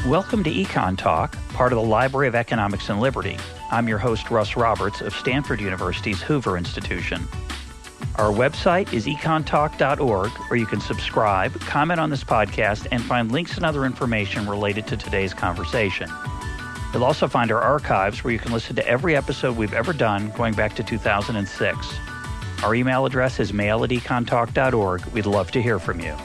Welcome to EconTalk, part of the Library of Economics and Liberty. I'm your host, Russ Roberts of Stanford University's Hoover Institution. Our website is econtalk.org, where you can subscribe, comment on this podcast, and find links and other information related to today's conversation. You'll also find our archives, where you can listen to every episode we've ever done going back to 2006. Our email address is mail@econtalk.org. We'd love to hear from you.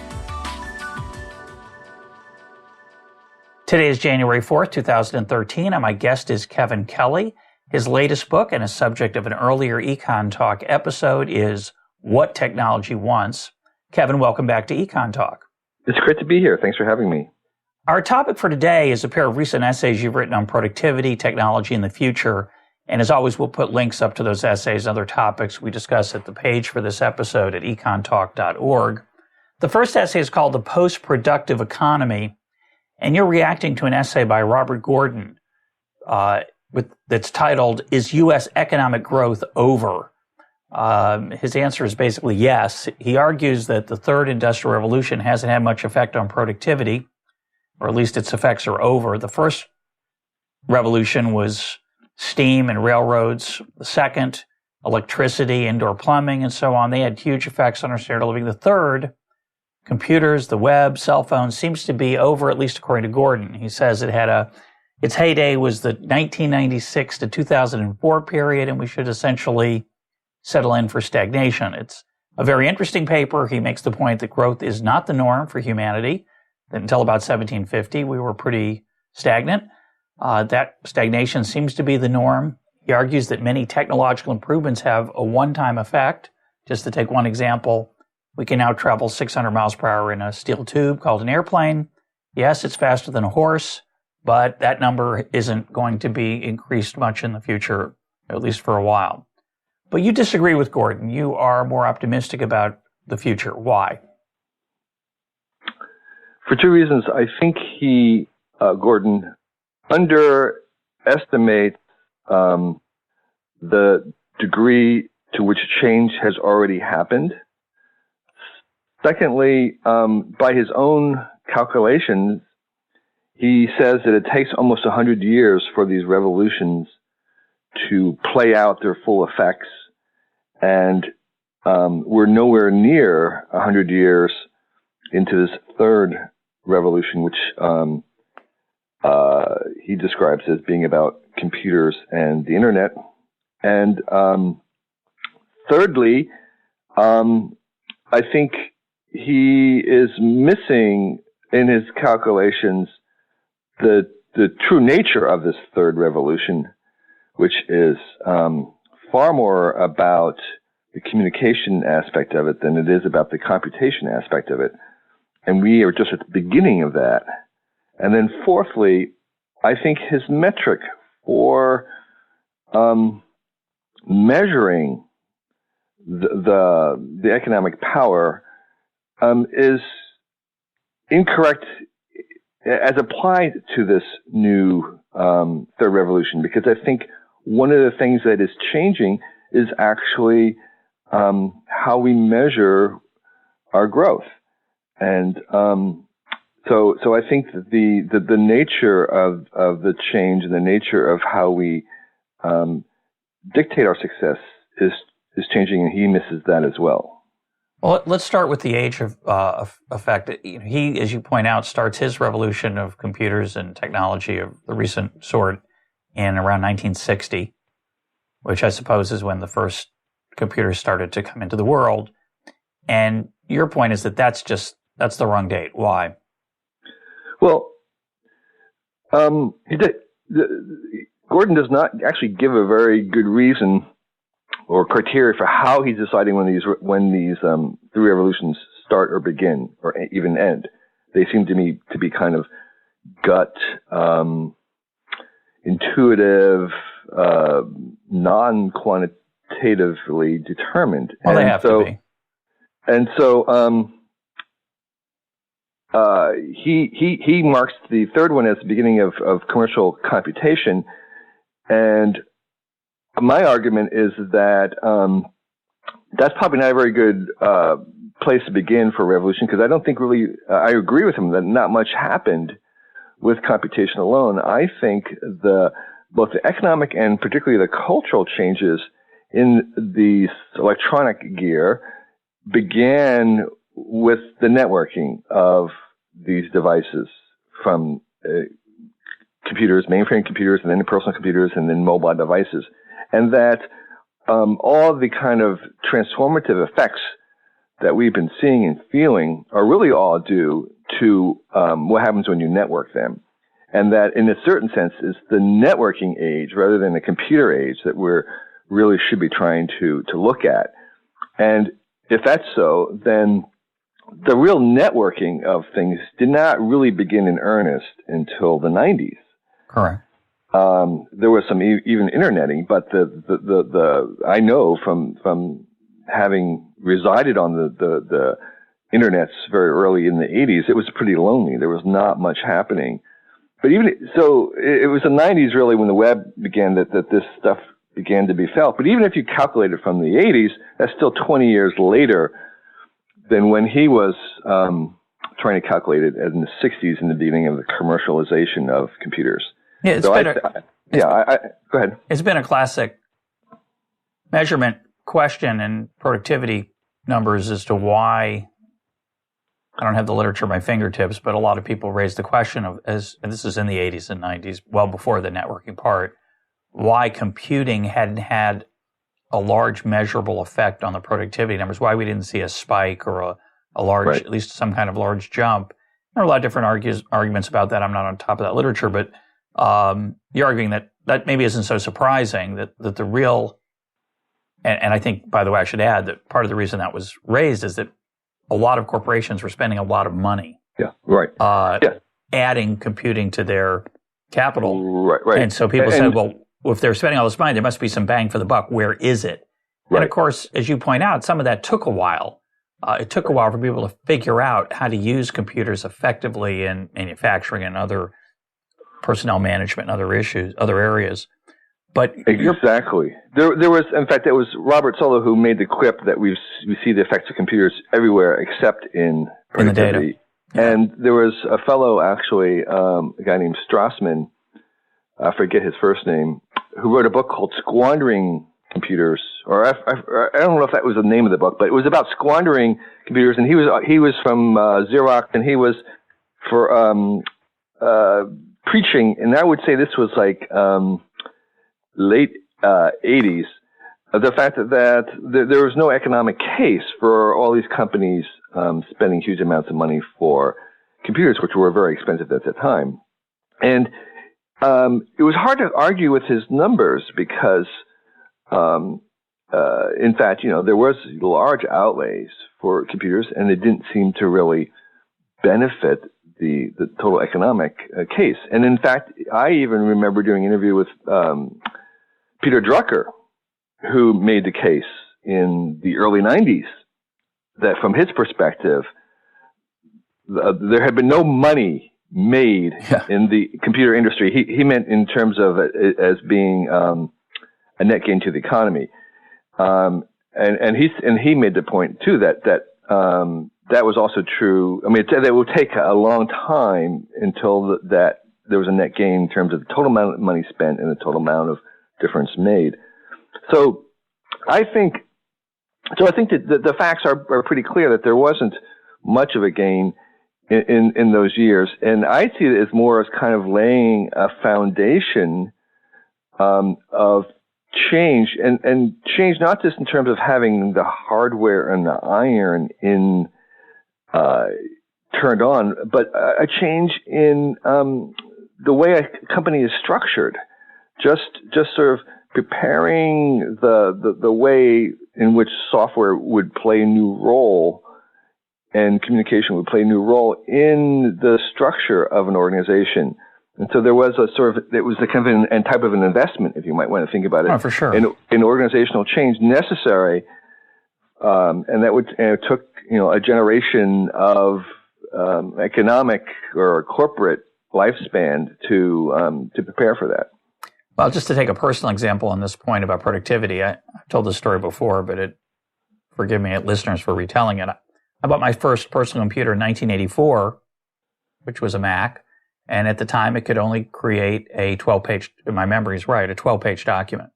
Today is January 4th, 2013, and my guest is Kevin Kelly. His latest book and a subject of an earlier EconTalk episode is What Technology Wants. Kevin, welcome back to EconTalk. It's great to be here. Thanks for having me. Our topic for today is a pair of recent essays you've written on productivity, technology, and the future. And as always, we'll put links up to those essays and other topics we discuss at the page for this episode at econtalk.org. The first essay is called The Post-Productive Economy, and you're reacting to an essay by Robert Gordon that's titled, Is U.S. Economic Growth Over? His answer is basically yes. He argues that the third industrial revolution hasn't had much effect on productivity, or at least its effects are over. The first revolution was steam and railroads. The second, electricity, indoor plumbing, and so on. They had huge effects on our standard of living. The third, computers, the web, cell phones, seems to be over, at least according to Gordon. He says its heyday was the 1996 to 2004 period, and we should essentially settle in for stagnation. It's a very interesting paper. He makes the point that growth is not the norm for humanity, that until about 1750, we were pretty stagnant. That stagnation seems to be the norm. He argues that many technological improvements have a one-time effect. Just to take one example, we can now travel 600 miles per hour in a steel tube called an airplane. Yes, it's faster than a horse, but that number isn't going to be increased much in the future, at least for a while. But you disagree with Gordon. You are more optimistic about the future. Why? For two reasons. I think Gordon, underestimates the degree to which change has already happened. Secondly, by his own calculations, he says that it takes almost 100 years for these revolutions to play out their full effects, and we're nowhere near 100 years into this third revolution, which he describes as being about computers and the internet. And thirdly, I think he is missing in his calculations the true nature of this third revolution, which is far more about the communication aspect of it than it is about the computation aspect of it. And we are just at the beginning of that. And then fourthly, I think his metric for measuring the economic power is incorrect as applied to this new third revolution, because I think one of the things that is changing is actually how we measure our growth. And so I think that the nature of the change and the nature of how we dictate our success is changing, and he misses that as well. Well, let's start with the age of effect. He, as you point out, starts his revolution of computers and technology of the recent sort in around 1960, which I suppose is when the first computers started to come into the world. And your point is that that's the wrong date. Why? Well, Gordon does not actually give a very good reason or criteria for how he's deciding when these three revolutions start or begin or even end. They seem to me to be kind of gut, intuitive, non-quantitatively determined. Well, they have to be. And so he marks the third one as the beginning of commercial computation, and my argument is that that's probably not a very good place to begin for a revolution, because I don't think really I agree with him that not much happened with computation alone. I think both the economic and particularly the cultural changes in the electronic gear began with the networking of these devices, from computers, mainframe computers, and then personal computers, and then mobile devices. And that all the kind of transformative effects that we've been seeing and feeling are really all due to what happens when you network them. And that, in a certain sense, is the networking age rather than the computer age that we're really should be trying to look at. And if that's so, then the real networking of things did not really begin in earnest until the 90s. Correct. There was some even interneting, but the I know from having resided on the internets very early in the 80s, it was pretty lonely. There was not much happening. But even so, it was the 90s really when the web began that this stuff began to be felt. But even if you calculate it from the 80s, that's still 20 years later than when he was trying to calculate it in the 60s in the beginning of the commercialization of computers. Yeah, go ahead. It's been a classic measurement question in productivity numbers as to why, I don't have the literature at my fingertips, but a lot of people raise the question of, and this is in the 80s and 90s, well before the networking part, why computing hadn't had a large measurable effect on the productivity numbers, why we didn't see a spike or a large, right, at least some kind of large jump. There are a lot of different arguments about that. I'm not on top of that literature, but you're arguing that maybe isn't so surprising, that the real, and I think, by the way, I should add that part of the reason that was raised is that a lot of corporations were spending a lot of money. Yeah, right. Adding computing to their capital. Right. And so people said, well, if they're spending all this money, there must be some bang for the buck. Where is it? Right. And of course, as you point out, some of that took a while. It took a while for people to figure out how to use computers effectively in manufacturing and other personnel management and other areas. But exactly. There was, in fact, it was Robert Solow who made the quip that we see the effects of computers everywhere except in productivity. In the data. Yeah. And there was a fellow, actually, a guy named Strassman, I forget his first name, who wrote a book called Squandering Computers, or I don't know if that was the name of the book, but it was about squandering computers. And he was from Xerox, and he was for preaching, and I would say this was like late 80s, the fact that there was no economic case for all these companies spending huge amounts of money for computers, which were very expensive at the time. And it was hard to argue with his numbers because, in fact, there was large outlays for computers, and it didn't seem to really benefit the total economic case. And in fact, I even remember doing an interview with Peter Drucker, who made the case in the early 90s that from his perspective, there had been no money made in the computer industry. He meant in terms of it as being a net gain to the economy. And he made the point too that was also true. I mean, it would take a long time until that there was a net gain in terms of the total amount of money spent and the total amount of difference made. So I think that the facts are pretty clear that there wasn't much of a gain in those years. And I see it as more as kind of laying a foundation of change, and change not just in terms of having the hardware and the iron turned on, but a change in the way a company is structured. Just sort of preparing the way in which software would play a new role and communication would play a new role in the structure of an organization. And so there was it was a kind of an type of an investment, if you might want to think about it. Oh, for sure. In organizational change necessary, and it took a generation of economic or corporate lifespan to prepare for that. Well, just to take a personal example on this point about productivity, I've told this story before, but forgive me, listeners, for retelling it. I bought my first personal computer in 1984, which was a Mac, And at the time, it could only create a 12-page, if my memory is right, a 12-page document.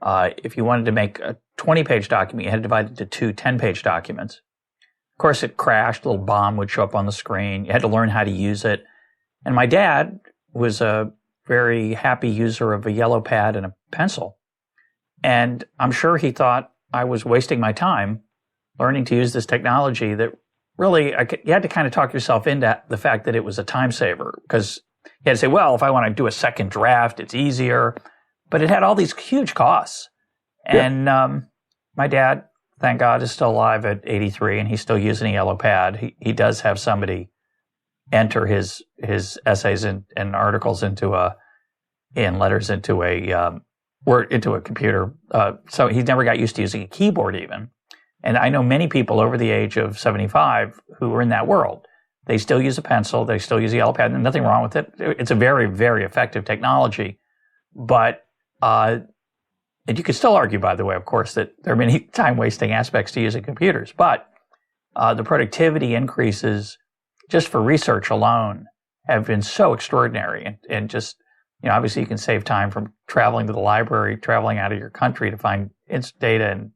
If you wanted to make a 20-page document, you had to divide it into two 10-page documents. Of course, it crashed. A little bomb would show up on the screen. You had to learn how to use it. And my dad was a very happy user of a yellow pad and a pencil. And I'm sure he thought I was wasting my time learning to use this technology that really, you had to kind of talk yourself into the fact that it was a time saver, because you had to say, well, if I want to do a second draft, it's easier. But it had all these huge costs. And my dad, thank God, is still alive at 83, and he's still using a yellow pad. He does have somebody enter his essays and articles into letters into a computer. So he never got used to using a keyboard even. And I know many people over the age of 75 who are in that world. They still use a pencil. They still use a yellow pad. And nothing wrong with it. It's a very, very effective technology. But and you could still argue, by the way, of course, that there are many time-wasting aspects to using computers. But the productivity increases just for research alone have been so extraordinary. And just, obviously you can save time from traveling to the library, traveling out of your country to find data and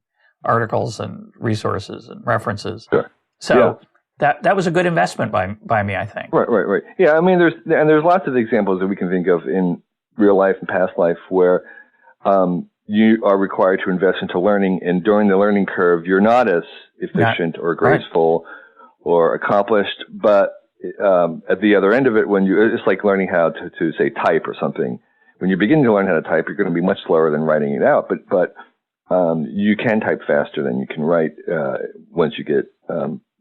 articles and resources and references. Sure. So that was a good investment by me, I think. Right. Yeah, I mean, there's lots of examples that we can think of in real life and past life where you are required to invest into learning, and during the learning curve, you're not as efficient or graceful or accomplished. But at the other end of it, it's like learning how to say type or something. When you begin to learn how to type, you're going to be much slower than writing it out. But you can type faster than you can write once you get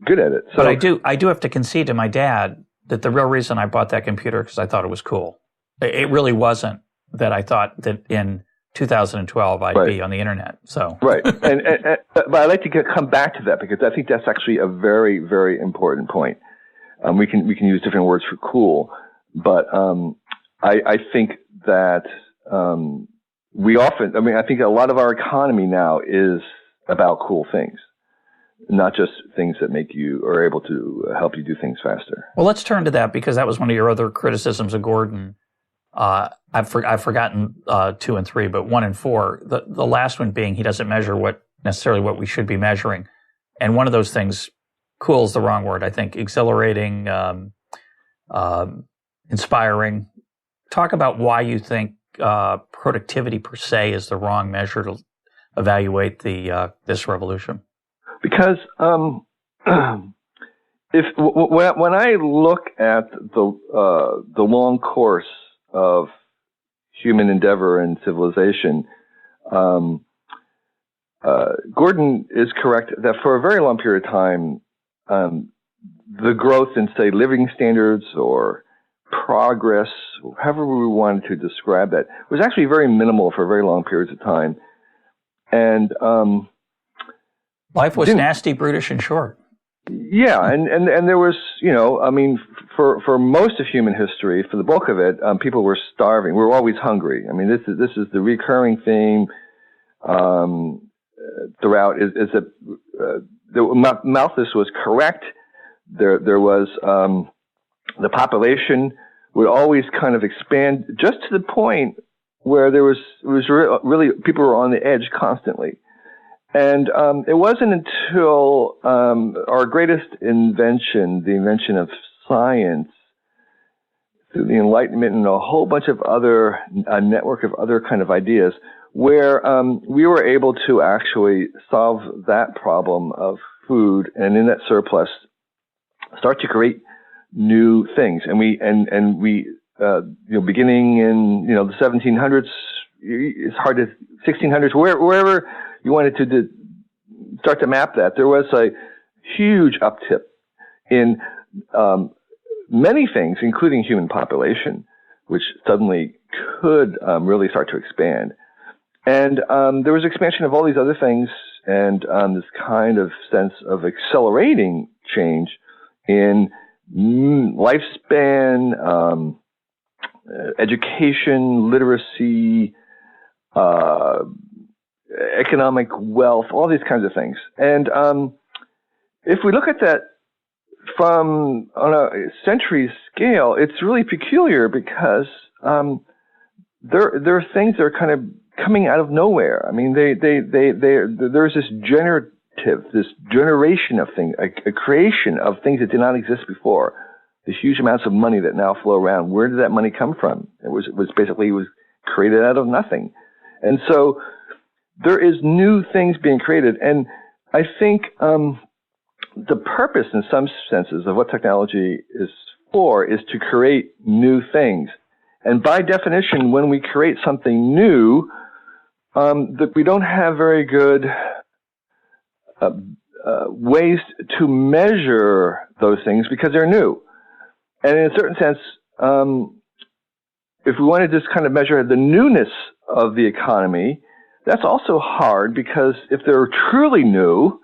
good at it. So, but I do have to concede to my dad that the real reason I bought that computer because I thought it was cool. It really wasn't that I thought that in 2012 I'd be on the internet. So right, but I'd like to come back to that because I think that's actually a very, very important point. We can use different words for cool, but I think that I think a lot of our economy now is about cool things, not just things that make you or able to help you do things faster. Well, let's turn to that because that was one of your other criticisms of Gordon. I've forgotten 2 and 3, but 1 and 4. The last one being he doesn't measure what we should be measuring, and one of those things, cool is the wrong word. I think exhilarating, inspiring. Talk about why you think productivity per se is the wrong measure to evaluate this revolution. Because when I look at the long course of human endeavor and civilization, Gordon is correct that for a very long period of time, the growth in, say, living standards or progress, however we wanted to describe that, was actually very minimal for very long periods of time. And life was nasty, brutish, and short. Yeah, and there was, for most of human history, for the bulk of it, people were starving. We were always hungry. I mean, this is the recurring theme throughout. Is that Malthus was correct? There was the population would always kind of expand just to the point where it was really people were on the edge constantly. And it wasn't until our greatest invention, the invention of science, through the Enlightenment and a whole bunch of a network of other kind of ideas, where we were able to actually solve that problem of food, and in that surplus, start to create new things. And we beginning in the 1700s, it's hard to 1600s, wherever you wanted to start to map that, there was a huge uptick in many things, including human population, which suddenly could really start to expand. And there was expansion of all these other things, and this kind of sense of accelerating change in lifespan, education, literacy, economic wealth, all these kinds of things. And if we look at that from on a century scale, it's really peculiar because there are things that are kind of coming out of nowhere. I mean, there's this generation of things, a creation of things that did not exist before. The huge amounts of money that now flow around. Where did that money come from? It was created out of nothing, and so there is new things being created. And I think the purpose, in some senses, of what technology is for is to create new things. And by definition, when we create something new, that we don't have very good ways to measure those things because they're new. And in a certain sense, if we want to just kind of measure the newness of the economy, that's also hard because if they're truly new,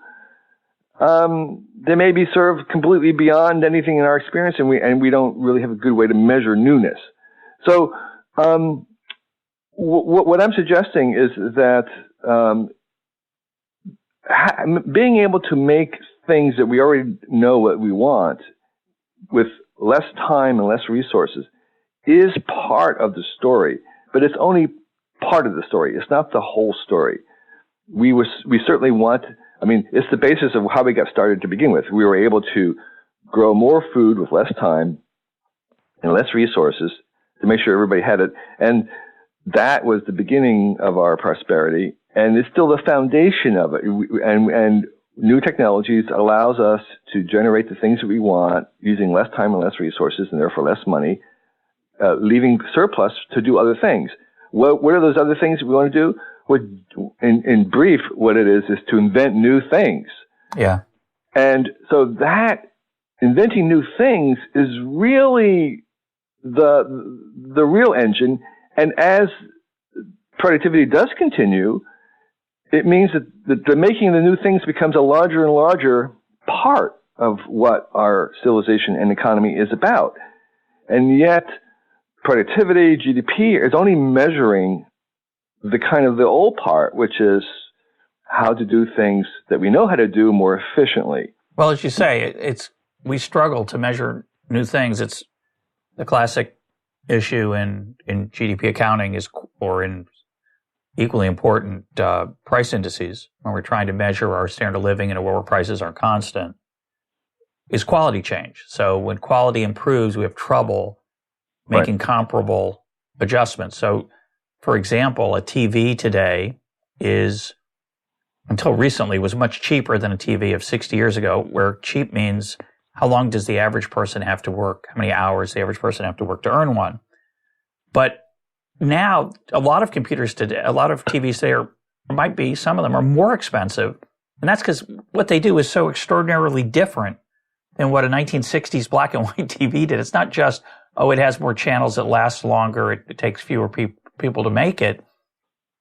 they may be sort of completely beyond anything in our experience, and we don't really have a good way to measure newness. So what I'm suggesting is that being able to make things that we already know what we want with less time and less resources is part of the story, but it's only part of the story. It's not the whole story. We certainly want, I mean, it's the basis of how we got started to begin with. We were able to grow more food with less time and less resources to make sure everybody had it. And that was the beginning of our prosperity. And it's still the foundation of it. And new technologies allows us to generate the things that we want using less time and less resources and therefore less money, leaving surplus to do other things. What are those other things that we want to do? Well, in brief, what it is to invent new things. Yeah. And so that inventing new things is really the real engine. And as productivity does continue, it means that the making of the new things becomes a larger and larger part of what our civilization and economy is about. And yet, productivity, GDP, is only measuring the old part, which is how to do things that we know how to do more efficiently. Well, as you say, we struggle to measure new things. It's the classic issue in GDP accounting or in equally important price indices when we're trying to measure our standard of living and where prices are constant, is quality change. So when quality improves, we have trouble making comparable adjustments. So, for example, a TV today until recently, was much cheaper than a TV of 60 years ago, where cheap means how long does the average person have to work, how many hours the average person have to work to earn one. But now, a lot of computers today, a lot of TVs today some of them are more expensive. And that's because what they do is so extraordinarily different than what a 1960s black and white TV did. It's not just, it has more channels, it lasts longer, it takes fewer people to make it.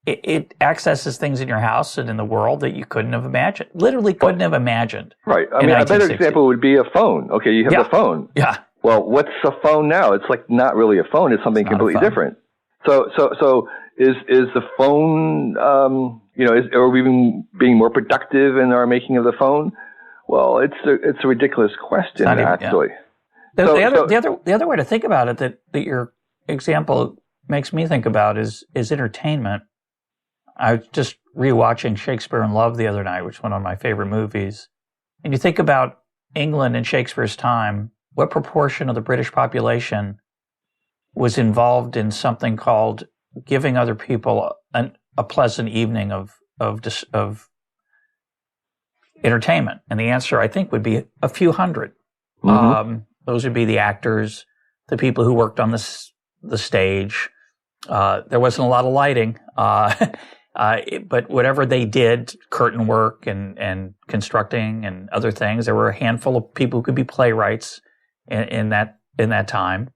It accesses things in your house and in the world that you couldn't have imagined, literally couldn't have imagined. Right. I mean, a better example would be a phone. Okay, you have the phone. Yeah. Well, what's a phone now? It's like not really a phone. It's something completely different. So is the phone, are we being more productive in our making of the phone? Well, it's a ridiculous question, actually. Yeah. The other way to think about it that your example makes me think about is entertainment. I was just rewatching Shakespeare in Love the other night, which is one of my favorite movies. And you think about England in Shakespeare's time, what proportion of the British population was involved in something called giving other people a pleasant evening of entertainment? And the answer, I think, would be a few hundred. Mm-hmm. Those would be the actors, the people who worked on the stage. There wasn't a lot of lighting, but whatever they did, curtain work and constructing and other things, there were a handful of people who could be playwrights in that time.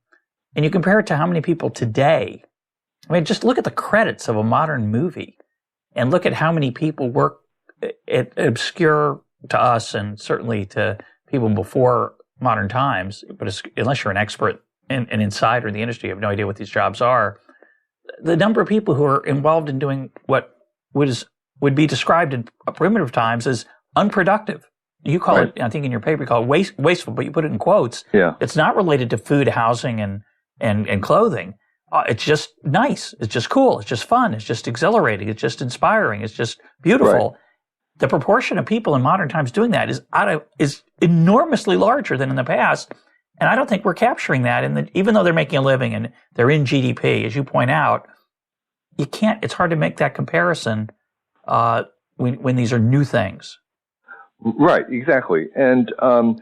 And you compare it to how many people today. I mean, just look at the credits of a modern movie and look at how many people work at obscure to us and certainly to people before modern times. But unless you're an expert, an insider in the industry, you have no idea what these jobs are. The number of people who are involved in doing what would be described in primitive times as unproductive, You call it, I think in your paper, you call it wasteful, but you put it in quotes. Yeah. It's not related to food, housing, and clothing. It's just nice. It's just cool. It's just fun. It's just exhilarating. It's just inspiring. It's just beautiful. Right. The proportion of people in modern times doing that is enormously larger than in the past. And I don't think we're capturing that. Even though they're making a living and they're in GDP, as you point out, it's hard to make that comparison when these are new things. Right, exactly. And I'm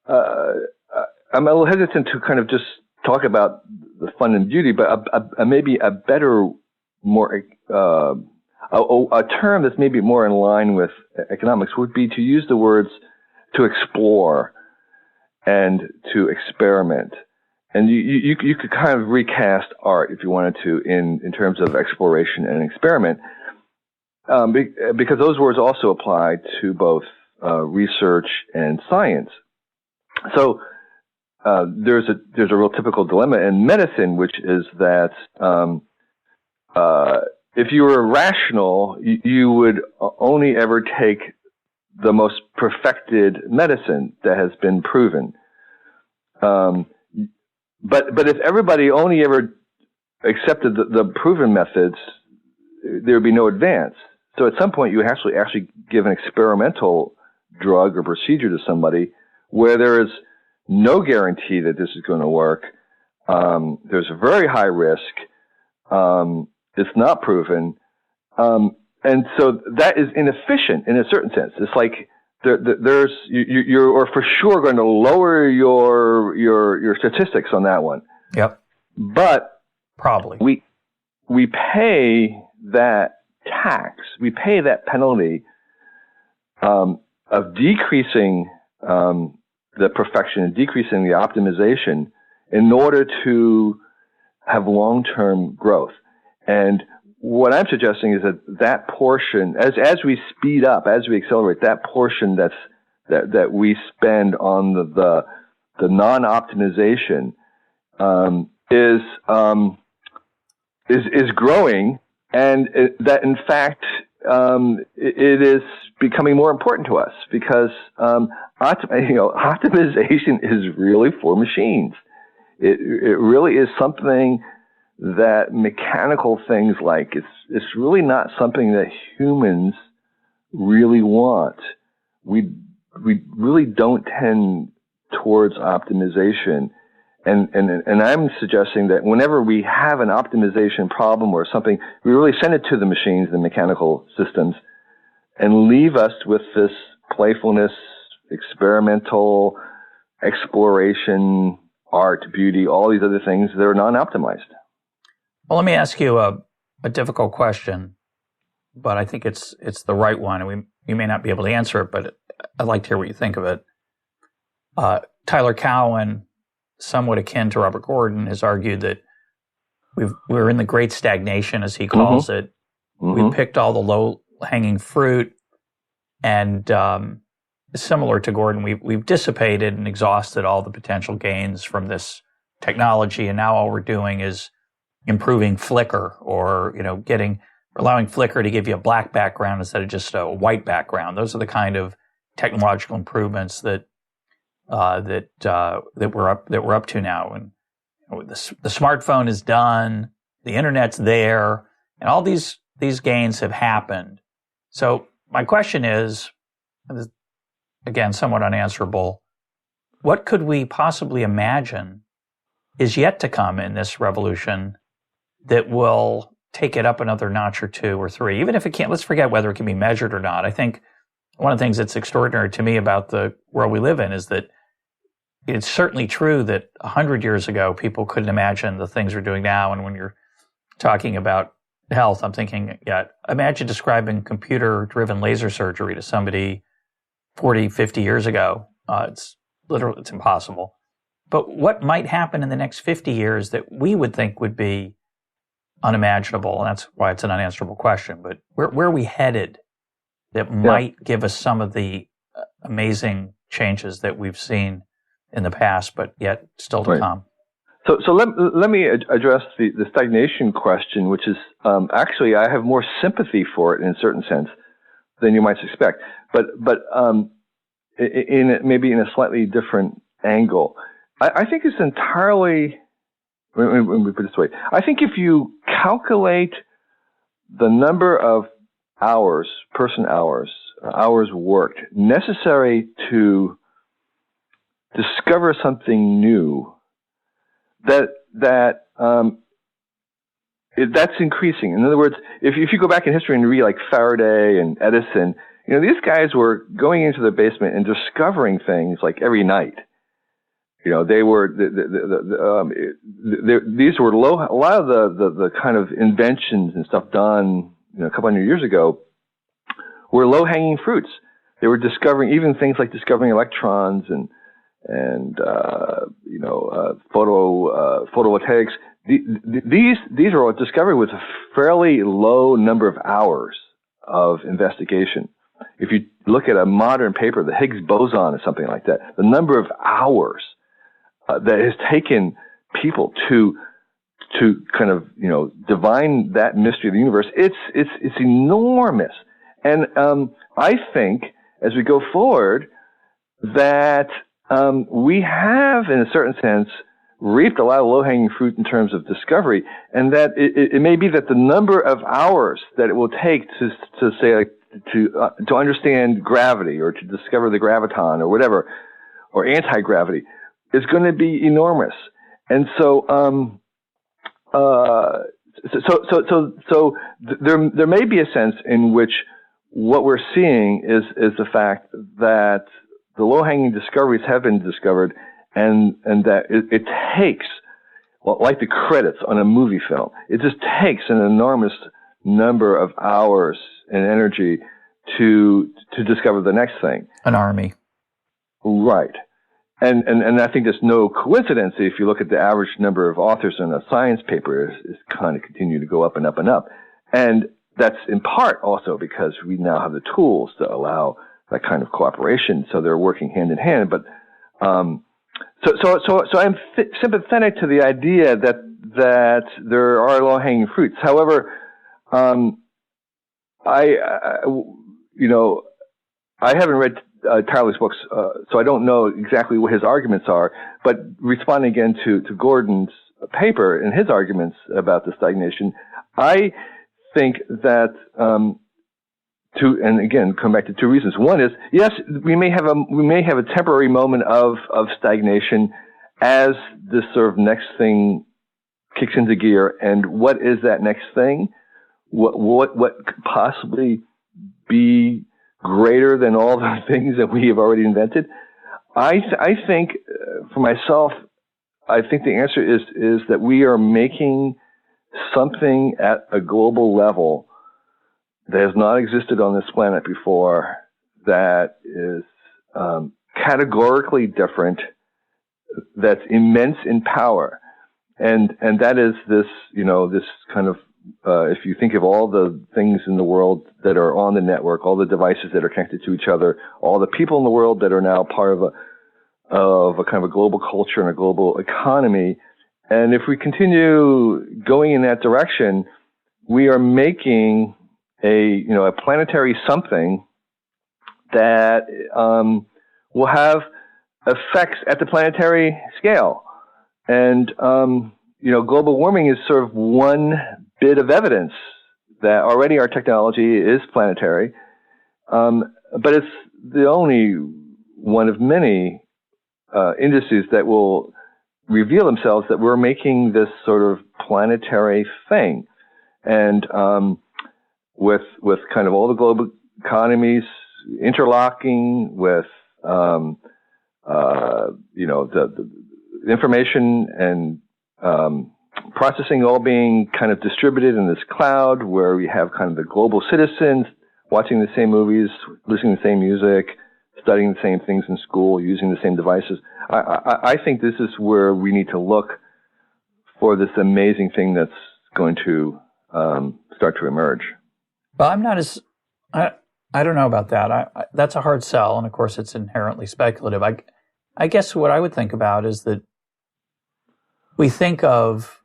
a little hesitant to kind of just talk about the fun and beauty, but maybe a better, more a term that's maybe more in line with economics would be to use the words to explore and to experiment. And you could kind of recast art if you wanted to in terms of exploration and experiment, because those words also apply to both research and science. So there's a real typical dilemma in medicine, which is that if you were rational, you would only ever take the most perfected medicine that has been proven. But if everybody only ever accepted the proven methods, there would be no advance. So at some point, you actually give an experimental drug or procedure to somebody where there is no guarantee that this is going to work. There's a very high risk. It's not proven. And so that is inefficient in a certain sense. It's like you're for sure going to lower your statistics on that one. Yep. But probably we pay that tax, we pay that penalty of decreasing the perfection and decreasing the optimization in order to have long-term growth. And what I'm suggesting is that portion, as we speed up, as we accelerate, that portion that we spend on the non-optimization is growing, and that in fact it is becoming more important to us because optimization is really for machines. It really is something that mechanical things like. It's really not something that humans really want. We really don't tend towards optimization. And I'm suggesting that whenever we have an optimization problem or something, we really send it to the machines, the mechanical systems, and leave us with this playfulness, experimental exploration, art, beauty, all these other things that are non-optimized. Well, let me ask you a difficult question, but I think it's the right one, and you may not be able to answer it, but I'd like to hear what you think of it. Tyler Cowen, somewhat akin to Robert Gordon, has argued that we're in the great stagnation, as he calls it. Mm-hmm. We picked all the low-hanging fruit, and similar to Gordon, we've dissipated and exhausted all the potential gains from this technology, and now all we're doing is improving Flickr, or allowing Flickr to give you a black background instead of just a white background. Those are the kind of technological improvements that we're up to now. And the smartphone is done, the internet's there, and all these gains have happened. So my question is, again, somewhat unanswerable. What could we possibly imagine is yet to come in this revolution that will take it up another notch or two or three, even if it can't? Let's forget whether it can be measured or not. I think one of the things that's extraordinary to me about the world we live in is that it's certainly true that 100 years ago, people couldn't imagine the things we're doing now. And when you're talking about health, I'm thinking, imagine describing computer-driven laser surgery to somebody 40, 50 years ago. It's impossible. But what might happen in the next 50 years that we would think would be unimaginable? And that's why it's an unanswerable question. But where are we headed that might give us some of the amazing changes that we've seen in the past, but yet still to come? So let me address the stagnation question, which is actually I have more sympathy for it in a certain sense than you might suspect. But maybe in a slightly different angle. I think it's entirely, let me put it this way. I think if you calculate the number of hours, person hours, hours worked necessary to discover something new, that's increasing. In other words, if you go back in history and read like Faraday and Edison, these guys were going into the basement and discovering things like every night. They were these were a lot of the kind of inventions and stuff done a couple hundred years ago were low hanging fruits. They were discovering even things like discovering electrons and photovoltaics. These are all discovered with a fairly low number of hours of investigation. If you look at a modern paper, the Higgs boson or something like that, the number of hours that has taken people to kind of divine that mystery of the universe, it's enormous. And I think as we go forward that we have, in a certain sense, reaped a lot of low-hanging fruit in terms of discovery, and that it may be that the number of hours that it will take to understand gravity or to discover the graviton or whatever, or anti-gravity, is going to be enormous. And so, there may be a sense in which what we're seeing is the fact that the low-hanging discoveries have been discovered, and that it takes, well, like the credits on a movie film, it just takes an enormous number of hours and energy to discover the next thing. An army. Right. And I think there's no coincidence if you look at the average number of authors in a science paper is kind of continue to go up and up and up. And that's in part also because we now have the tools to allow that kind of cooperation, so they're working hand in hand. But so I'm sympathetic to the idea that there are low-hanging fruits. However, I haven't read Tyler's books, so I don't know exactly what his arguments are. But responding again to Gordon's paper and his arguments about the stagnation, I think that and again, come back to two reasons. One is, yes, we may have a temporary moment of stagnation as this sort of next thing kicks into gear. And what is that next thing? What could possibly be greater than all the things that we have already invented? I think, for myself, I think the answer is that we are making something at a global level that has not existed on this planet before, that is categorically different, that's immense in power, and that is this this kind of if you think of all the things in the world that are on the network, all the devices that are connected to each other, all the people in the world that are now part of a kind of a global culture and a global economy, and if we continue going in that direction, we are making a planetary something that will have effects at the planetary scale. And global warming is sort of one bit of evidence that already our technology is planetary, but it's the only one of many indices that will reveal themselves that we're making this sort of planetary thing. And with kind of all the global economies interlocking, with the information and processing all being kind of distributed in this cloud, where we have kind of the global citizens watching the same movies, listening to the same music, studying the same things in school, using the same devices. I think this is where we need to look for this amazing thing that's going to start to emerge. Well, I'm not as I don't know about that. That's a hard sell, and of course, it's inherently speculative. I guess what I would think about is that we think of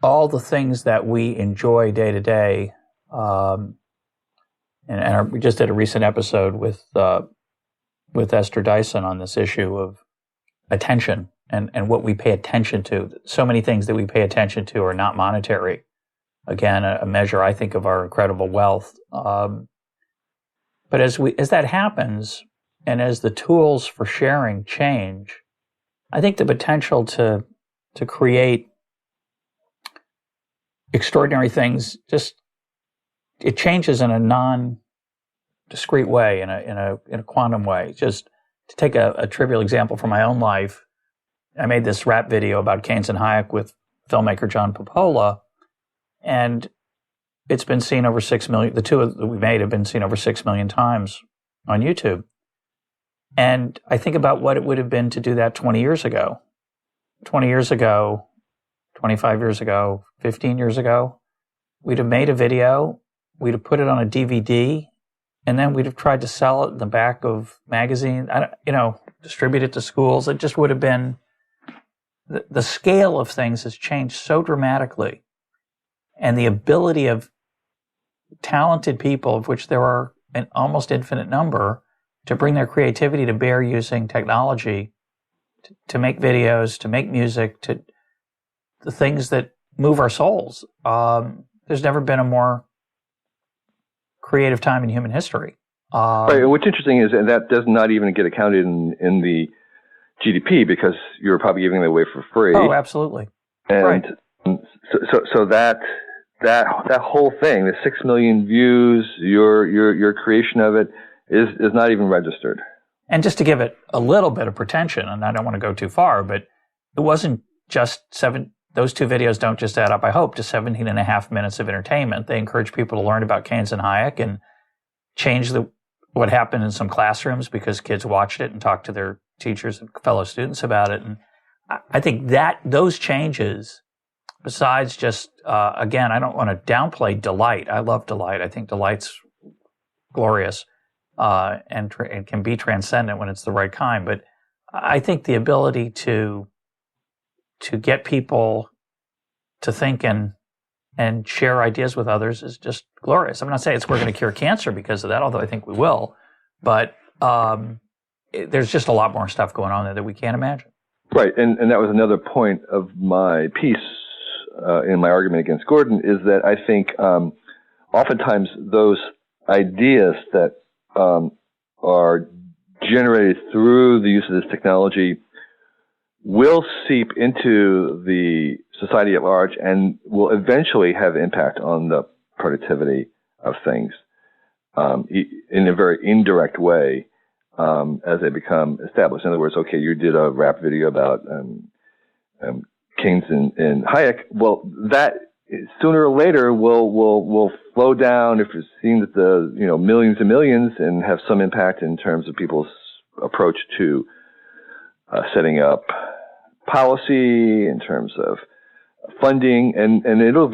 all the things that we enjoy day to day, and we just did a recent episode with with Esther Dyson on this issue of attention and what we pay attention to. So many things that we pay attention to are not monetary. Again, a measure, I think, of our incredible wealth. But as that happens, and as the tools for sharing change, I think the potential to create extraordinary things it changes in a non-discrete way, in a quantum way. Just to take a trivial example from my own life, I made this rap video about Keynes and Hayek with filmmaker John Popola, and it's been seen over 6 million. The two that we made have been seen over 6 million times on YouTube. And I think about what it would have been to do that 20 years ago. 20 years ago, 25 years ago, 15 years ago, we'd have made a video, we'd have put it on a DVD, and then we'd have tried to sell it in the back of magazines, distribute it to schools. It just would have been, the scale of things has changed so dramatically. And the ability of talented people, of which there are an almost infinite number, to bring their creativity to bear using technology to make videos, to make music, to the things that move our souls. There's never been a more creative time in human history. Right. And what's interesting is that does not even get accounted in the GDP, because you're probably giving it away for free. Oh, absolutely. And right. So that whole thing, the 6 million views, your creation of it is not even registered. And just to give it a little bit of pretension, and I don't want to go too far, but it wasn't just those two videos don't just add up, I hope, to 17 and a half minutes of entertainment. They encourage people to learn about Keynes and Hayek and change what happened in some classrooms because kids watched it and talked to their teachers and fellow students about it. And I think that those changes, besides just, again, I don't want to downplay delight. I love delight. I think delight's glorious and can be transcendent when it's the right kind. But I think the ability to get people to think and share ideas with others is just glorious. I'm not saying we're going to cure cancer because of that, although I think we will. But there's just a lot more stuff going on there that we can't imagine. Right, and that was another point of my piece in my argument against Gordon, is that I think oftentimes those ideas that are generated through the use of this technology will seep into the society at large and will eventually have impact on the productivity of things in a very indirect way as they become established. In other words, okay, you did a rap video about Keynes and Hayek. Well, that sooner or later will flow down if it's seen that the millions and millions and have some impact in terms of people's approach to setting up policy, in terms of funding, and it will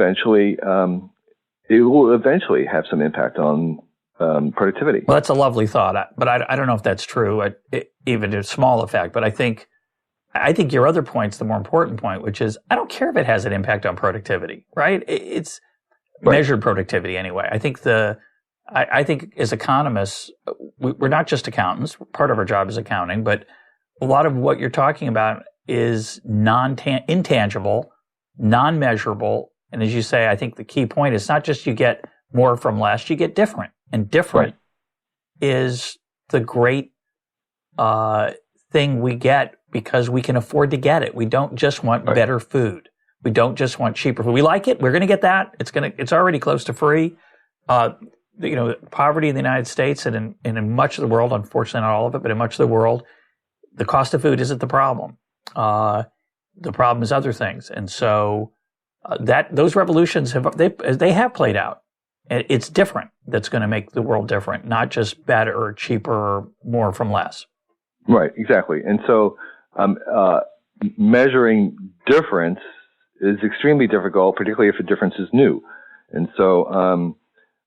eventually have some impact on productivity. Well, that's a lovely thought, but I don't know if that's true, even a small effect. But I think your other point's the more important point, which is I don't care if it has an impact on productivity, right? It's right. Measured productivity anyway. I think I think as economists, we're not just accountants. Part of our job is accounting, but a lot of what you're talking about is intangible, non-measurable. And as you say, I think the key point is not just you get more from less, you get different. And different is the great thing we get because we can afford to get it. We don't just want better food. We don't just want cheaper food. We like it. We're going to get that. It's already close to free. Poverty in the United States and in much of the world, unfortunately not all of it, but in much of the world, the cost of food isn't the problem. The problem is other things. And so those revolutions have played out. It's different. That's going to make the world different, not just better or cheaper or more from less. Right, exactly. And so measuring difference is extremely difficult, particularly if a difference is new. And so,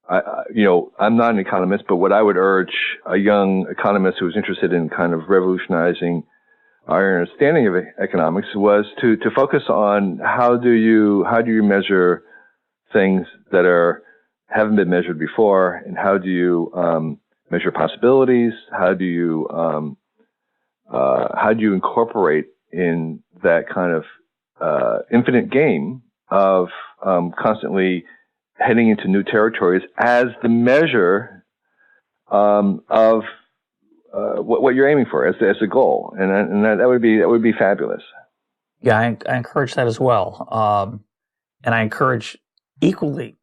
I'm not an economist, but what I would urge a young economist who was interested in kind of revolutionizing our understanding of economics was to focus on how do you measure things that haven't been measured before, and how do you measure possibilities? How do you incorporate in that kind of infinite game of constantly heading into new territories as the measure of what you're aiming for as the goal, and that would be fabulous. Yeah, I encourage that as well, and I encourage equally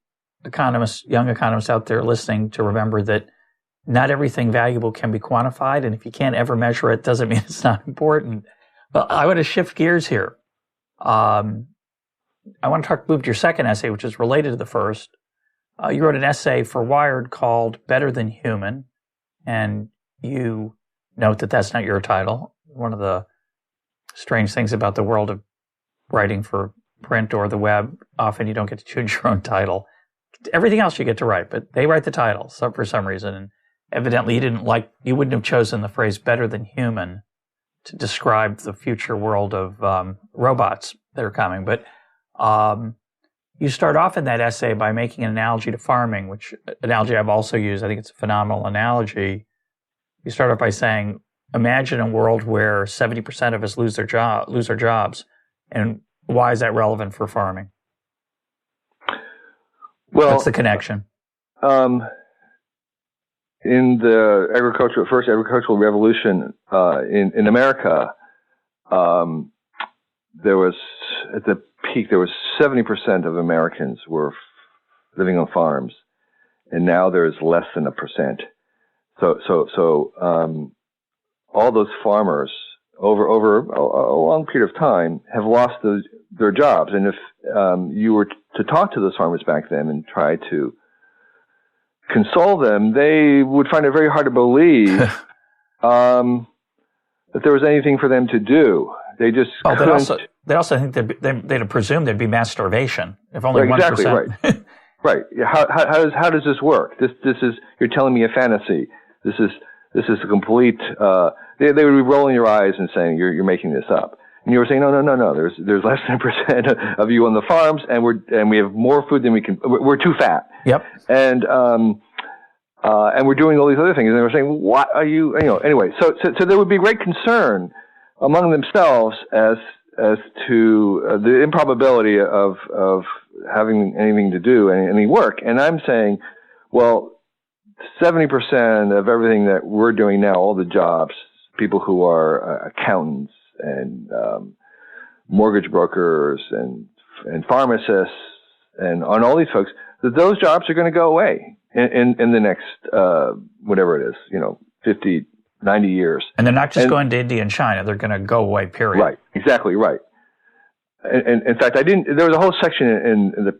young economists out there listening to remember that not everything valuable can be quantified, and if you can't ever measure it, doesn't mean it's not important. But I want to shift gears here. I want to move to your second essay, which is related to the first. You wrote an essay for Wired called Better Than Human, and you note that that's not your title. One of the strange things about the world of writing for print or the web, often you don't get to choose your own title. Everything else you get to write, but they write the title for some reason. And evidently you wouldn't have chosen the phrase better than human to describe the future world of robots that are coming. But you start off in that essay by making an analogy to farming, which analogy I've also used. I think it's a phenomenal analogy. You start off by saying, imagine a world where 70% of us lose our jobs. And why is that relevant for farming? Well, what's the connection? In the first agricultural revolution in America, there was, at the peak, there was 70% of Americans were living on farms, and now there's less than 1%. So all those farmers over a long period of time have lost their jobs. And if you were to talk to those farmers back then and try to console them, they would find it very hard to believe that there was anything for them to do. They just couldn't. They also think they'd presume there'd be mass starvation if only 1%. Exactly right. Right. How does this work? This is, you're telling me a fantasy. This is a complete. They would be rolling your eyes and saying you're making this up. And you were saying no. There's less than 1% of you on the farms, and we have more food than we can. We're too fat. Yep. And we're doing all these other things. And they were saying, what are you? Anyway. So there would be great concern among themselves as to the improbability of having anything to do, any work. And I'm saying, well, 70% of everything that we're doing now, all the jobs, people who are accountants and mortgage brokers and pharmacists and on all these folks, that those jobs are going to go away in the next whatever it is, 50, 90 years. And they're not just going to India and China; they're going to go away. Period. Right. Exactly right. And in fact, there was a whole section in the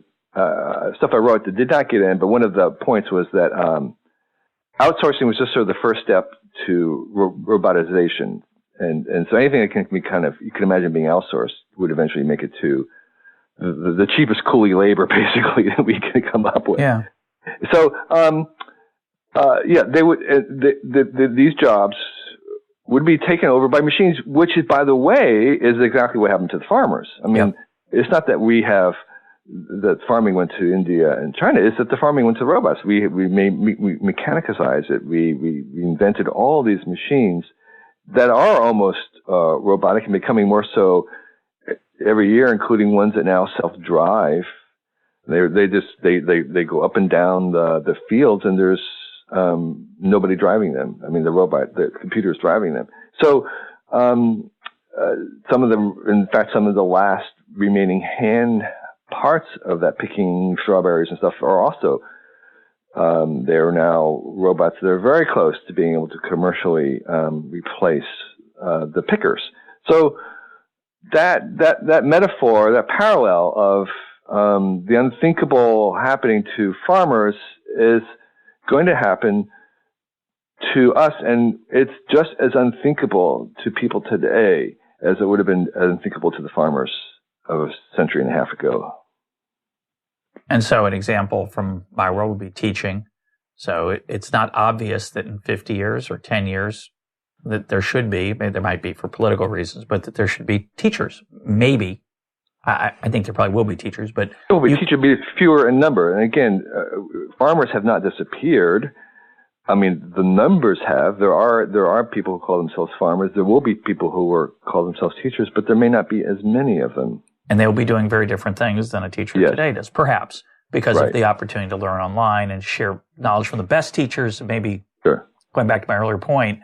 stuff I wrote that did not get in, but one of the points was that outsourcing was just sort of the first step to robotization. And so anything that can be you can imagine being outsourced would eventually make it to the cheapest coolie labor, basically, that we can come up with. Yeah. So, they would, these jobs would be taken over by machines, which is, by the way, is exactly what happened to the farmers. I mean, It's not that that farming went to India and China. It's that the farming went to robots. We mechanicized it. We invented all these machines that are almost robotic and becoming more so every year, including ones that now self-drive. They go up and down the fields, and there's nobody driving them. I mean, the computer is driving them. So some of the last remaining hand parts of that, picking strawberries and stuff, are also they are now robots that are very close to being able to commercially replace the pickers. So that metaphor, that parallel of the unthinkable happening to farmers is going to happen to us, and it's just as unthinkable to people today as it would have been unthinkable to the farmers of a century and a half ago. And so an example from my world would be teaching. So it's not obvious that in 50 years or 10 years that there should be, maybe there might be for political reasons, but that there should be teachers. Maybe. I think there probably will be teachers, but... Teachers will be fewer in number. And again, farmers have not disappeared. I mean, the numbers have. There are people who call themselves farmers. There will be people who call themselves teachers, but there may not be as many of them. And they'll be doing very different things than a teacher today does, perhaps, because of the opportunity to learn online and share knowledge from the best teachers. Maybe going back to my earlier point,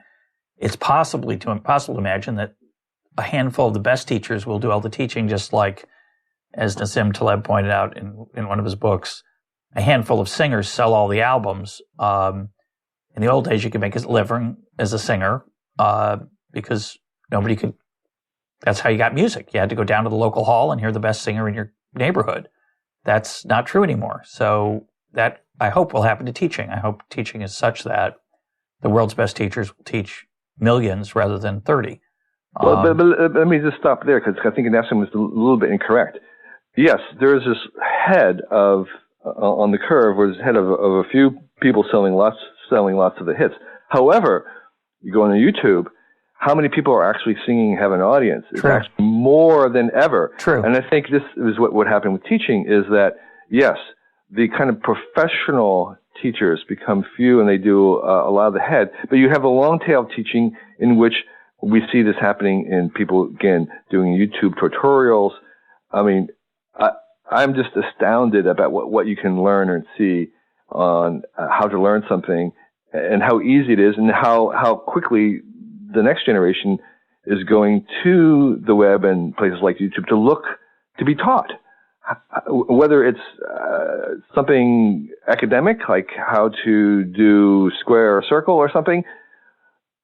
it's possible to imagine that a handful of the best teachers will do all the teaching, just like, as Nassim Taleb pointed out in one of his books, a handful of singers sell all the albums. In the old days, you could make a living as a singer because nobody could. That's how you got music. You had to go down to the local hall and hear the best singer in your neighborhood. That's not true anymore. So that, I hope, will happen to teaching. I hope teaching is such that the world's best teachers will teach millions rather than 30. But let me just stop there, because I think Nassim was a little bit incorrect. Yes, there is this head on the curve, where there's a head of a few people selling lots of the hits. However, you go on YouTube, how many people are actually singing and have an audience? It's actually more than ever. True. And I think this is what happened with teaching, is that, yes, the kind of professional teachers become few and they do a lot of the head, but you have a long tail of teaching in which we see this happening in people, again, doing YouTube tutorials. I mean, I'm just astounded about what you can learn and see on how to learn something and how easy it is, and how quickly the next generation is going to the web and places like YouTube to be taught. Whether it's something academic, like how to do square or circle or something,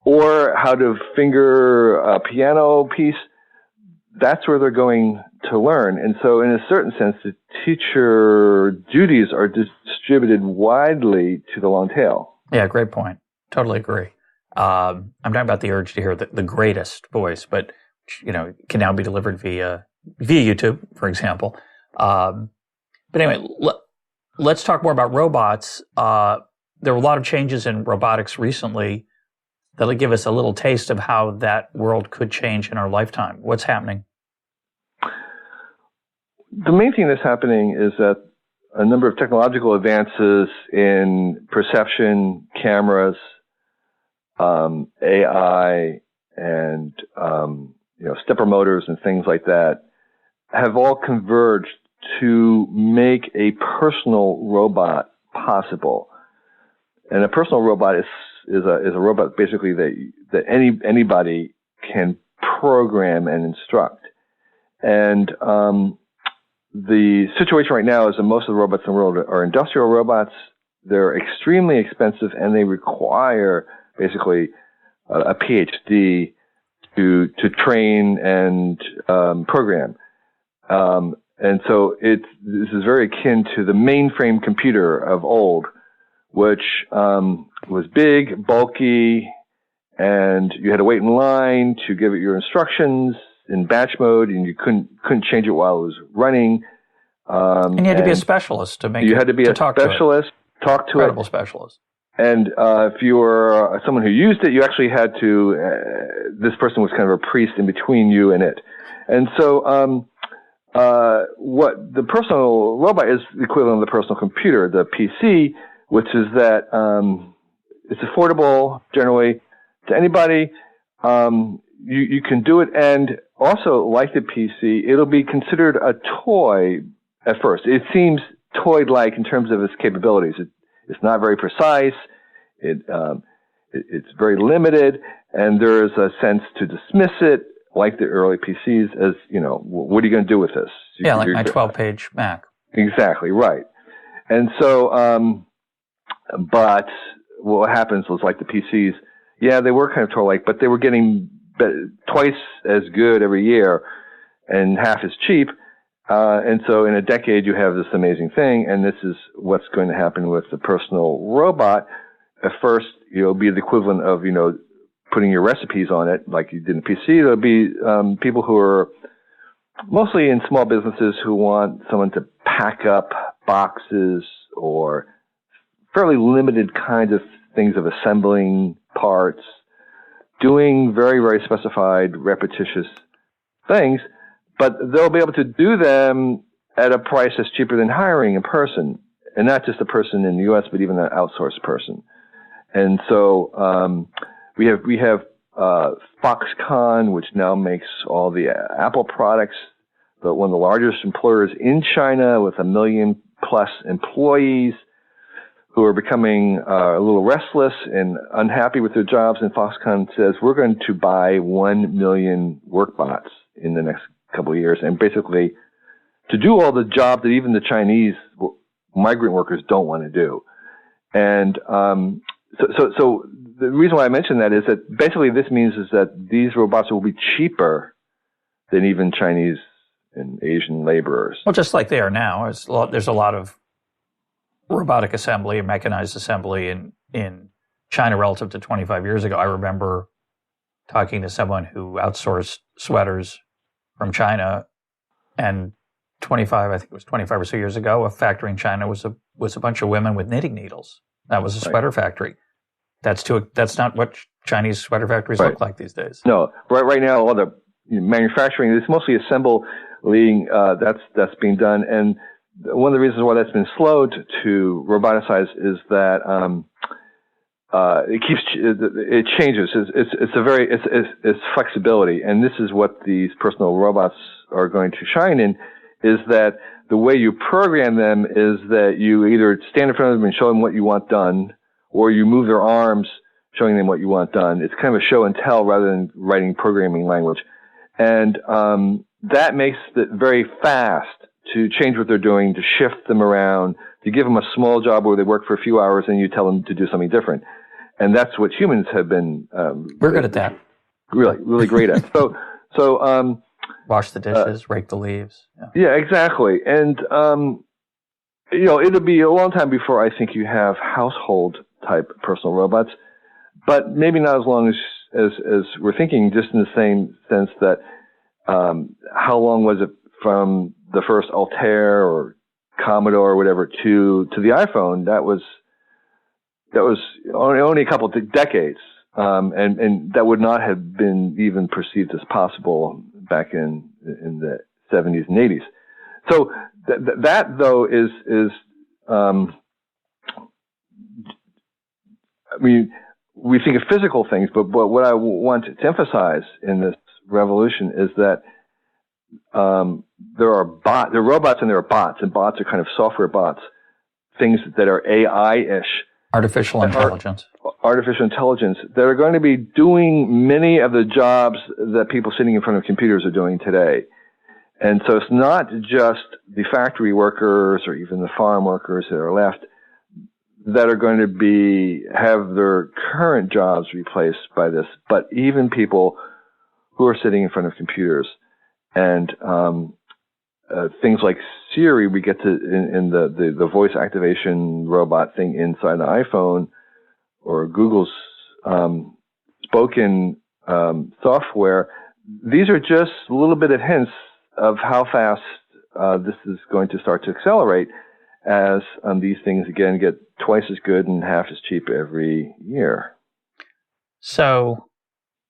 or how to finger a piano piece, that's where they're going to learn. And so in a certain sense, the teacher duties are distributed widely to the long tail. Yeah, great point. Totally agree. I'm talking about the urge to hear the greatest voice, but can now be delivered via YouTube, for example. But anyway, let's talk more about robots. There were a lot of changes in robotics recently that'll give us a little taste of how that world could change in our lifetime. What's happening? The main thing that's happening is that a number of technological advances in perception, cameras, AI, and stepper motors and things like that have all converged to make a personal robot possible. And a personal robot is a robot basically that anybody can program and instruct. And the situation right now is that most of the robots in the world are industrial robots. They're extremely expensive, and they require basically a PhD to train and program. And so this is very akin to the mainframe computer of old, which was big, bulky, and you had to wait in line to give it your instructions in batch mode, and you couldn't change it while it was running. And you had to be a specialist to make it. You had to be a specialist, talk to it. Incredible specialist. And if you were someone who used it, you actually had to. This person was kind of a priest in between you and it. And so, what the personal robot is the equivalent of the personal computer, the PC, which is that it's affordable generally to anybody. You can do it, and also, like the PC, it'll be considered a toy at first. It seems toy-like in terms of its capabilities. It's not very precise. It's very limited, and there is a sense to dismiss it, like the early PCs, as what are you going to do with this? Like my 12-page Mac. Exactly right. And so, but what happens was, like the PCs, they were kind of toy-like, but they were getting twice as good every year and half as cheap. And so in a decade, you have this amazing thing, and this is what's going to happen with the personal robot. At first, it'll be the equivalent of, putting your recipes on it like you did in a PC. There'll be people who are mostly in small businesses who want someone to pack up boxes or fairly limited kinds of things of assembling parts, doing very, very specified, repetitious things, but they'll be able to do them at a price that's cheaper than hiring a person, and not just a person in the U.S., but even an outsourced person. And so we have Foxconn, which now makes all the Apple products, but one of the largest employers in China with 1 million plus employees who are becoming a little restless and unhappy with their jobs. And Foxconn says, we're going to buy 1 million work bots in the next couple of years, and basically to do all the jobs that even the Chinese migrant workers don't want to do. And so the reason why I mention that is that basically this means is that these robots will be cheaper than even Chinese and Asian laborers. Well, just like they are now. There's a lot of robotic assembly and mechanized assembly in China relative to 25 years ago. I remember talking to someone who outsourced sweaters from China, and 25 or so years ago, a factory in China was a bunch of women with knitting needles. That was a sweater factory. That's not what Chinese sweater factories look like these days. No, right now all the manufacturing is mostly assembling. That's being done, and one of the reasons why that's been slowed to roboticize is that it changes. It's flexibility, and this is what these personal robots are going to shine in. Is that the way you program them is that you either stand in front of them and show them what you want done, or you move their arms showing them what you want done. It's kind of a show and tell rather than writing programming language. And that makes it very fast to change what they're doing, to shift them around, to give them a small job where they work for a few hours and you tell them to do something different. And that's what humans have been... We're good at that. Really, really great at. So wash the dishes, rake the leaves. Yeah, exactly. And, it'll be a long time before I think you have household-type personal robots, but maybe not as long as we're thinking, just in the same sense that how long was it from the first Altair or Commodore or whatever to the iPhone? That was only a couple of decades, and that would not have been even perceived as possible back in the 70s and 80s. So that though is I mean, we think of physical things, but what I want to emphasize in this revolution is that there are robots and there are bots, and bots are kind of software bots, things that are AI-ish. Artificial intelligence that are going to be doing many of the jobs that people sitting in front of computers are doing today. And so it's not just the factory workers or even the farm workers that are left that are going to have their current jobs replaced by this, but even people who are sitting in front of computers. And things like Siri, we get to in the voice activation robot thing inside the iPhone, or Google's spoken software. These are just a little bit of hints of how fast this is going to start to accelerate as these things again get twice as good and half as cheap every year. So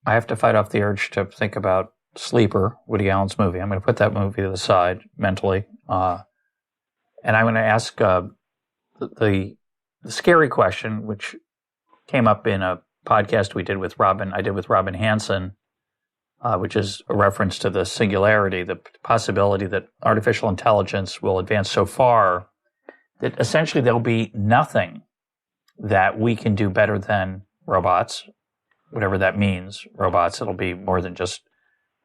I have to fight off the urge to think about Sleeper, Woody Allen's movie. I'm going to put that movie to the side mentally. And I'm going to ask the scary question, which came up in a podcast I did with Robin Hanson, which is a reference to the singularity, the possibility that artificial intelligence will advance so far that essentially there'll be nothing that we can do better than robots, whatever that means, robots. It'll be more than just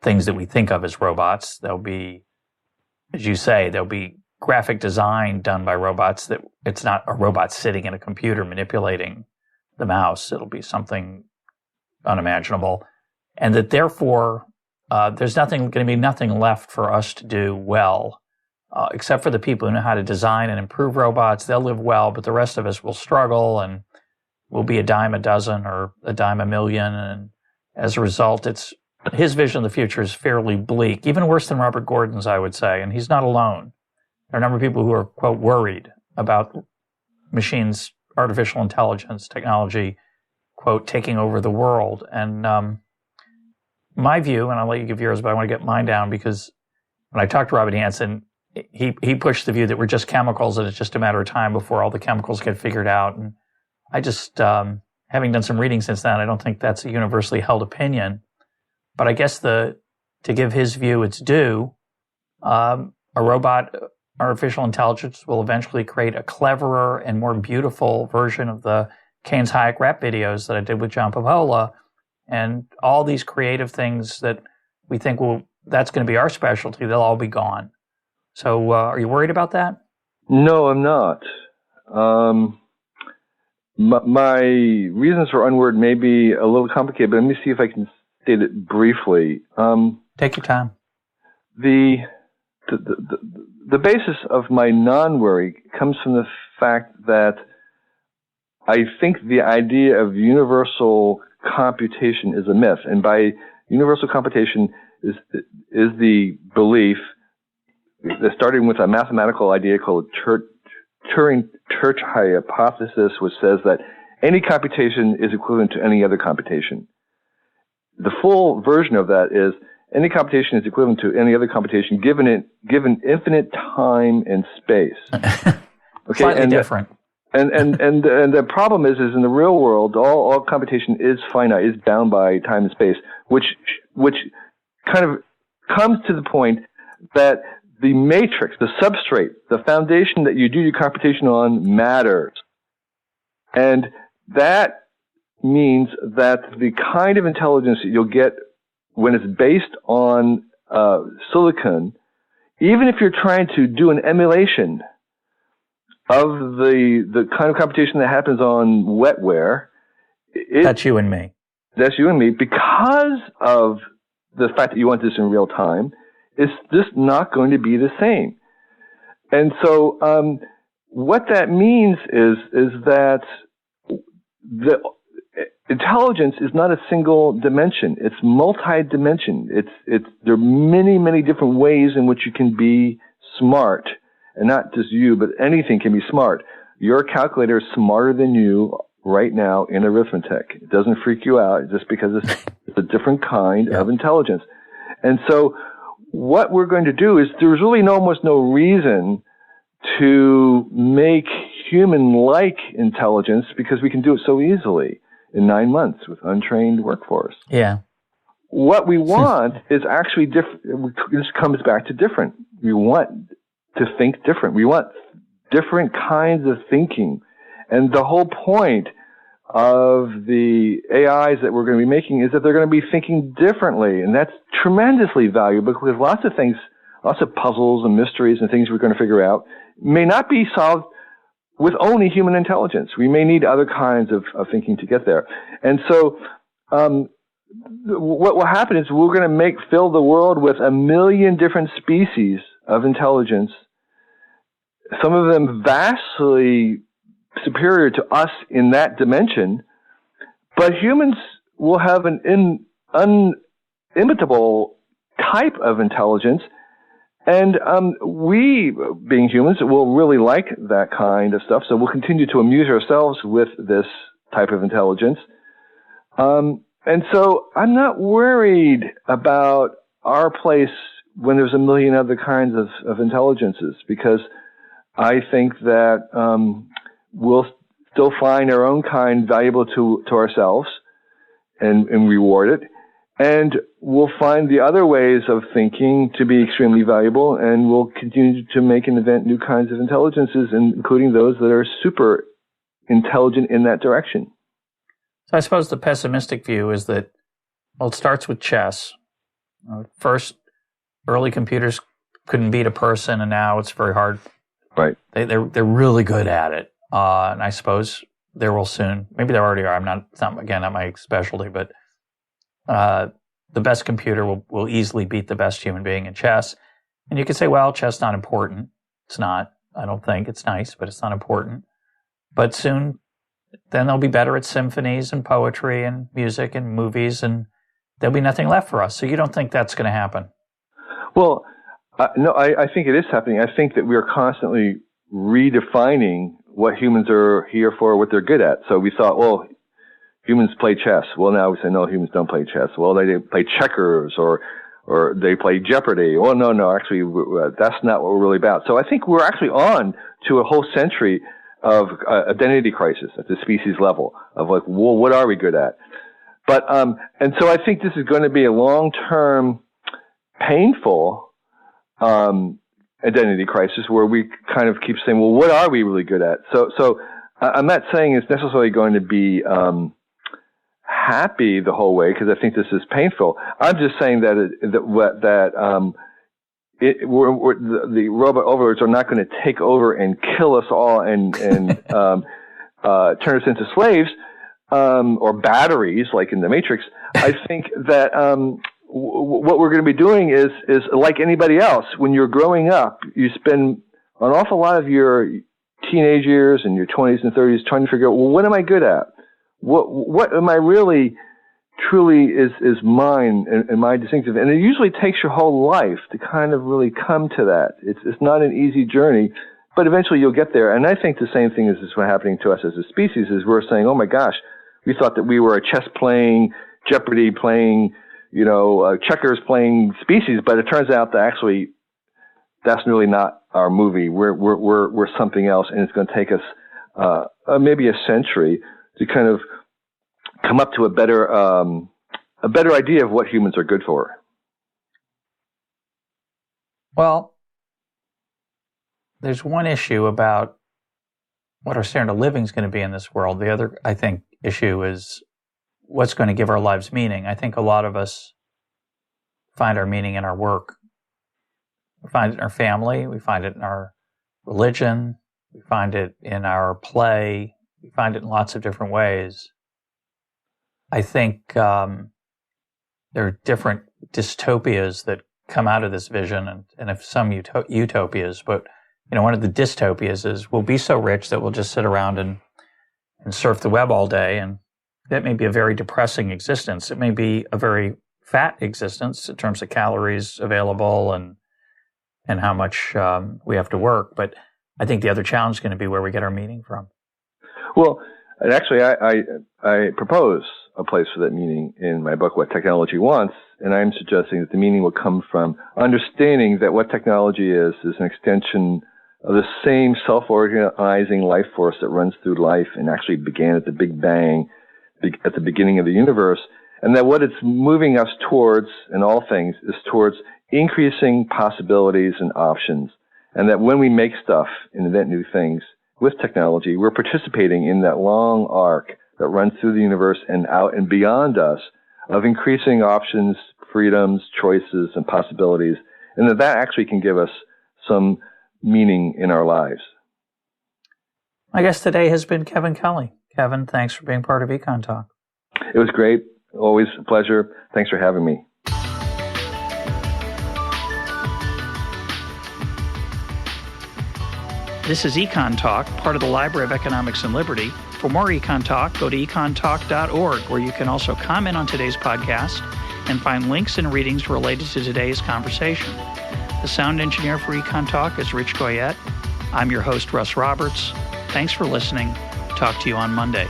things that we think of as robots. There'll be, as you say, there'll be graphic design done by robots that it's not a robot sitting in a computer manipulating the mouse. It'll be something unimaginable. And that therefore, there's going to be nothing left for us to do well, except for the people who know how to design and improve robots. They'll live well, but the rest of us will struggle and we'll be a dime a dozen or a dime a million. And as a result, his vision of the future is fairly bleak, even worse than Robert Gordon's, I would say. And he's not alone. There are a number of people who are, quote, worried about machines, artificial intelligence, technology, quote, taking over the world. And my view, and I'll let you give yours, but I want to get mine down, because when I talked to Robin Hanson, he pushed the view that we're just chemicals and it's just a matter of time before all the chemicals get figured out. And I just, having done some reading since then, I don't think that's a universally held opinion. But I guess to give his view its due, a robot artificial intelligence will eventually create a cleverer and more beautiful version of the Keynes Hayek rap videos that I did with John Papola, and all these creative things that we think that's going to be our specialty, they'll all be gone. So are you worried about that? No, I'm not. My reasons for unworried may be a little complicated, but let me see if I can state it briefly. Take your time. The basis of my non-worry comes from the fact that I think the idea of universal computation is a myth, and by universal computation is the belief that starting with a mathematical idea called Turing-Church hypothesis, which says that any computation is equivalent to any other computation. The full version of that is any computation is equivalent to any other computation given infinite time and space. Okay, slightly different. And the problem is in the real world, all computation is finite, is bound by time and space, which kind of comes to the point that the matrix, the substrate, the foundation that you do your computation on matters. And that means that the kind of intelligence that you'll get when it's based on silicon, even if you're trying to do an emulation of the kind of computation that happens on wetware. That's you and me. That's you and me. Because of the fact that you want this in real time, it's just not going to be the same. And so what that means is that the intelligence is not a single dimension. It's multi-dimension. There are many, many different ways in which you can be smart. And not just you, but anything can be smart. Your calculator is smarter than you right now in arithmetic. It doesn't freak you out just because it's a different kind of intelligence. And so what we're going to do is there's really almost no reason to make human-like intelligence because we can do it so easily in 9 months with untrained workforce. Yeah. What we want is actually different. This comes back to different. We want to think different. We want different kinds of thinking. And the whole point of the AIs that we're going to be making is that they're going to be thinking differently. And that's tremendously valuable because lots of things, lots of puzzles and mysteries and things we're going to figure out may not be solved with only human intelligence. We may need other kinds of thinking to get there. And so what will happen is we're going to fill the world with 1 million different species of intelligence, some of them vastly superior to us in that dimension, but humans will have an inimitable type of intelligence, and we, being humans, will really like that kind of stuff, so we'll continue to amuse ourselves with this type of intelligence. And so I'm not worried about our place when there's 1 million other kinds of intelligences, because I think that we'll still find our own kind valuable to ourselves and reward it. And we'll find the other ways of thinking to be extremely valuable, and we'll continue to make and invent new kinds of intelligences, including those that are super intelligent in that direction. So I suppose the pessimistic view is that, well, it starts with chess. First, early computers couldn't beat a person, and now it's very hard. Right. They're really good at it. And I suppose there will soon, maybe there already are. It's not my specialty, but the best computer will easily beat the best human being in chess. And you could say, well, chess is not important. It's not. I don't think. It's nice, but it's not important. But soon, then they'll be better at symphonies and poetry and music and movies, and there'll be nothing left for us. So you don't think that's going to happen? Well, no, I think it is happening. I think that we are constantly redefining what humans are here for, what they're good at. So we thought, well, humans play chess. Well, now we say, no, humans don't play chess. Well, they play checkers or they play Jeopardy. Well, no, actually, that's not what we're really about. So I think we're actually on to a whole century identity crisis at the species level of like, well, what are we good at? But and so I think this is going to be a long-term, painful identity crisis where we kind of keep saying, well, what are we really good at? So I'm not saying it's necessarily going to be happy the whole way, because I think this is painful. I'm just saying that the robot overlords are not going to take over and kill us all and turn us into slaves or batteries like in the Matrix. I think that what we're going to be doing is like anybody else. When you're growing up, you spend an awful lot of your teenage years and your 20s and 30s trying to figure out, well, what am I good at? What am I really truly is mine and my distinctive? And it usually takes your whole life to kind of really come to that. It's not an easy journey, but eventually you'll get there. And I think the same thing is what's happening to us as a species is we're saying, oh my gosh, we thought that we were a chess playing, Jeopardy playing, checkers playing species, but it turns out that actually that's really not our movie. We're something else, and it's going to take us maybe a century to kind of come up to a better idea of what humans are good for. Well, there's one issue about what our standard of living is going to be in this world. The other, I think, issue is what's going to give our lives meaning. I think a lot of us find our meaning in our work. We find it in our family. We find it in our religion. We find it in our play. We find it in lots of different ways. I think there are different dystopias that come out of this vision, and if some utopias. But one of the dystopias is we'll be so rich that we'll just sit around and surf the web all day, and that may be a very depressing existence. It may be a very fat existence in terms of calories available and how much we have to work. But I think the other challenge is going to be where we get our meaning from. Well, and actually, I propose a place for that meaning in my book, What Technology Wants, and I'm suggesting that the meaning will come from understanding that what technology is an extension of the same self-organizing life force that runs through life and actually began at the Big Bang, at the beginning of the universe, and that what it's moving us towards in all things is towards increasing possibilities and options, and that when we make stuff and invent new things with technology, we're participating in that long arc that runs through the universe and out and beyond us of increasing options, freedoms, choices, and possibilities, and that actually can give us some meaning in our lives. My guest today has been Kevin Kelly. Kevin, thanks for being part of EconTalk. It was great. Always a pleasure. Thanks for having me. This is EconTalk, part of the Library of Economics and Liberty. For more EconTalk, go to econtalk.org, where you can also comment on today's podcast and find links and readings related to today's conversation. The sound engineer for EconTalk is Rich Goyette. I'm your host, Russ Roberts. Thanks for listening. Talk to you on Monday.